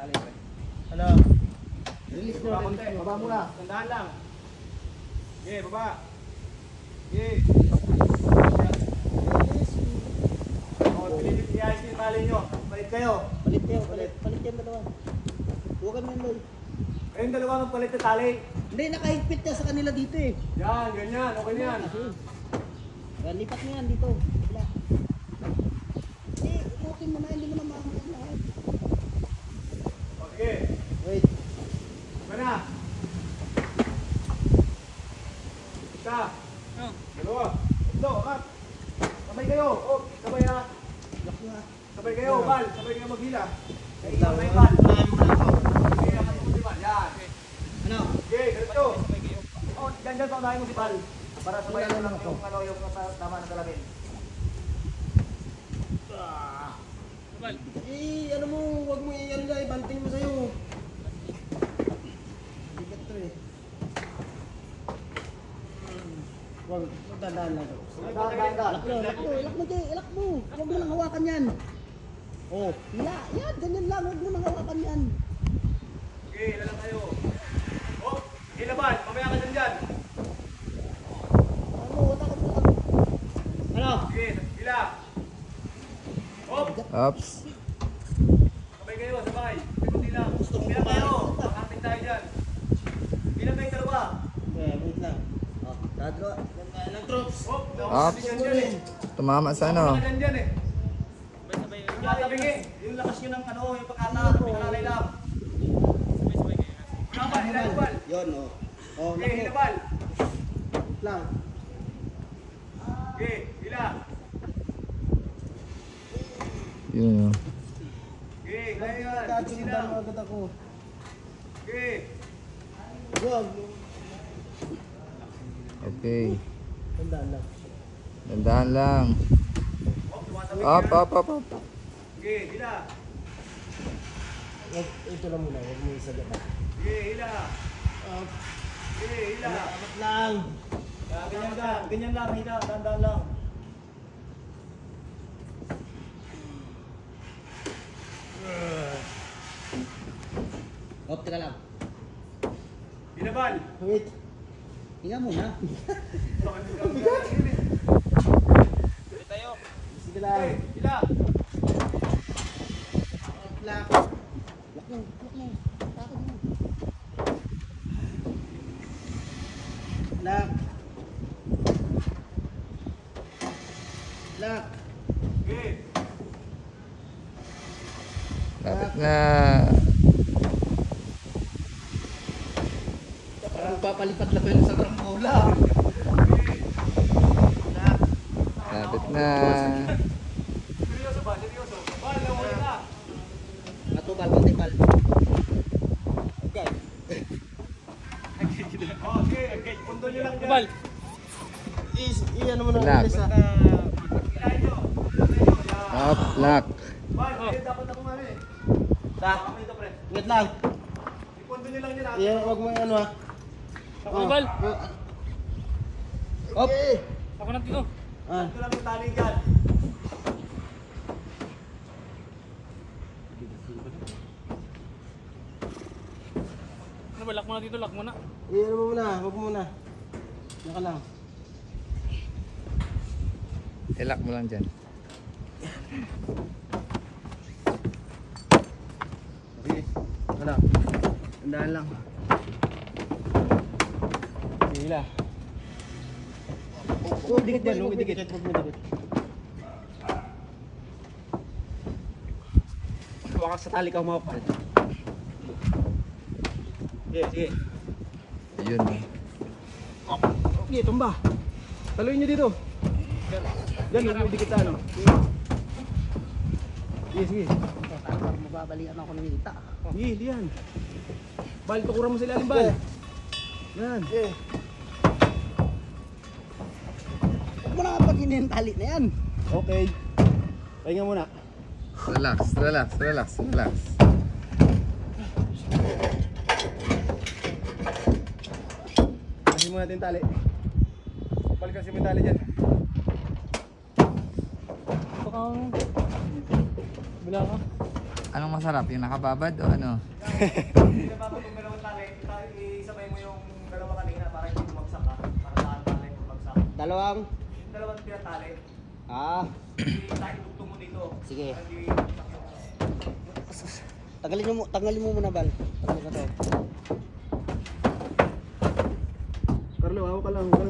tali. Ano? Release nyo, release nyo. Baba muna. Tandaan lang. Okay, baba. Okay. I-ayos yung tali nyo. Palit kayo. Palit kayo, palit yung dalawa. Huwagan mo yun, Loy. Kayong dalawa magpalit na tali. Hindi, nakahigpit ka sa kanila dito eh. Yan, ganyan. Okay na yan. Lipat mo yan dito. Wala. Okay mo na, hindi mo na makakita lahat. Okay. Wait. Mana? Isa. Dalawa. Tatlo, apat. Sabay kayo. Oh, sabay ha. Sabay kayo, Bal. Sabay kayo maghila. Sabay Bal. Okay, apat mo si Bal. Yan. Ano? Okay, ganito. Oh, dyan pa unahin mo si Bal. Para sabay mo lang yung tama ng galawin. Ano mo, huwag mo i-ano na, ibanting mo sa'yo. Bigat to eh. Huwag, magdadaan lang. Ilak mo, Jay, ilak mo. Huwag mo lang hawakan yan. Oh, yan, ganyan lang, huwag mo lang hawakan yan. Okay, ilan lang kayo. Oh, ilaban, mamaya ka dyan. Ano, wala ka mo lang. Ano? Okay, ila. Hop. Ops. Sabay kayo, sabay. Pikuti lang. Ilan kayo? Makapit tayo dyan. Ilan kayo dalawa? Wait lang. Oh, dadro. Ilang troops. Hop. Ops. Dyan. Tumama sa ano. Dyan eh. Yung tatabingi. Yung lakas nyo ng ano, yung pagkata. Pagkakalay lang. Ilabal, ilabal. Yun, oh. Oh, Okay, ilabal. lang. Okay, ila. Yun. Okay, kaya yan. Kasundan mo agad ako. Okay. Wag. Okay. Tandaan lang. Dandahan lang. Hop, tumatabing Up, yan. up, up, up. Okay, ila. Wag, ito lang muna. Huwag mo isagat na. Okay, ila. Okay, ila. Amat lang. Ganyan lang, ganyan lang, hila, dandan lang. Hop, teka lang. Ilabal. Wait. Hinga muna. Tayo. Sige lang. Okay, ila. Lock. Lock mo. Lock mo. Takot mo. Lock. Lock. Okay. Lapit na. Parang papalipat lang yun sa bola. Lock. Lapit na. Seryoso ba? Seryoso. Bal, nawala na. Matubal, matibal. Okay. Okay, okay. Pundo nyo lang dyan. Bal. Ano mo na Lock. ulit sa... Ilahin nyo. Up, lock. Bal, dapat ako nga eh. Sa? Tama ito, pre. Ingat lang. Ipundo nyo lang dyan. Iyan, huwag mo ano ha. Bal. Hop. Ako na dito. Ito lang yung tali dyan. Ano ba? Lock mo na dito. Lock mo na. Iyan mo muna, huwag mo muna. Yan ka lang. Ilak mo lang dyan. Okay. Ano? Tandaan lang. Hila. Oh, dikit dyan. Huwag dikit. Huwag mo dikit. Huwag ka sa tali ka umapal. Sige, sige. Yun. Okay, tumba. Taluin nyo dito. Diyan, huwag mo dikit sa ano. Sige, sige. Mababalian ako ng hita. Sige, diyan. Bal, tukuran mo sa ilalim, Bal. Yan. Huwag mo na kapaginin yung tali na yan. Okay. Pahinga muna. Relax, relax, relax, relax. Kasi muna natin yung tali. Balik kasi mo yung tali dyan. Baka... Bila ka. Anong masarap? Yung nakababad o ano? Hindi ba itong dalawang tali, isabay mo yung dalawa kanina para hindi bumagsak ka. Para saan tali bumagsak. Dalawang. Yung dalawang pinatali, Ah, itutong mo dito. sige. Para hindi bumagsak yung Tanggalin mo muna, Bal. Tanggalin ka to. Carlo, hawak ka lang.